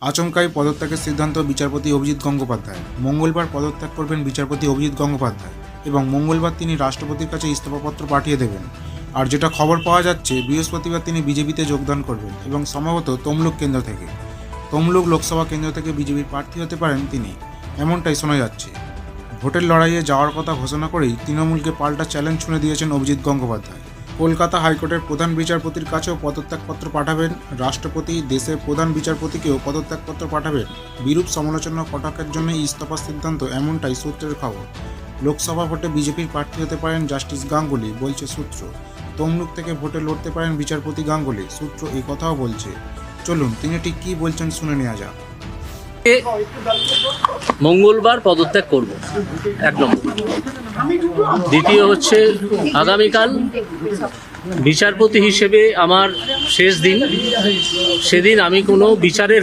আচমকাই পদত্যাগের সিদ্ধান্ত বিচারপতি অভিজিৎ গঙ্গোপাধ্যায়। মঙ্গলবার পদত্যাগ করবেন বিচারপতি অভিজিৎ গঙ্গোপাধ্যায় এবং মঙ্গলবার তিনি রাষ্ট্রপতির কাছে ইস্তফাপত্র পাঠিয়ে দেবেন। আর যেটা খবর পাওয়া যাচ্ছে, বৃহস্পতিবার তিনি বিজেপিতে যোগদান করবেন এবং সম্ভবত তমলুক কেন্দ্র থেকে, তমলুক লোকসভা কেন্দ্র থেকে বিজেপির প্রার্থী হতে পারেন তিনি, এমনটাই শোনা যাচ্ছে। ভোটের লড়াইয়ে যাওয়ার কথা ঘোষণা করেই তৃণমূলকে পাল্টা চ্যালেঞ্জ ছুঁড়ে দিয়েছেন অভিজিৎ গঙ্গোপাধ্যায়। কলকাতা হাইকোর্টের প্রধান বিচারপতির কাছেও পদত্যাগপত্র পাঠাবেন, রাষ্ট্রপতি দেশের প্রধান বিচারপতিকেও পদত্যাগপত্র পাঠাবেন। বিরূপ সমালোচনা কটাক্ষের জন্য ইস্তফার সিদ্ধান্ত, এমনটাই সূত্রের খবর। লোকসভা ভোটে বিজেপির প্রার্থী হতে পারেন জাস্টিস গাঙ্গুলি, বলছে সূত্র। তমলুক থেকে ভোটে লড়তে পারেন বিচারপতি গাঙ্গুলি, সূত্র এই কথাও বলছে। চলুন তিনি ঠিক কী বলছেন শুনে নেওয়া যাক। মঙ্গলবার পদত্যাগ করব, এক নম্বর। দ্বিতীয় হচ্ছে, আগামীকাল বিচারপতি হিসেবে আমার শেষ দিন। সেদিন আমি কোনো বিচারের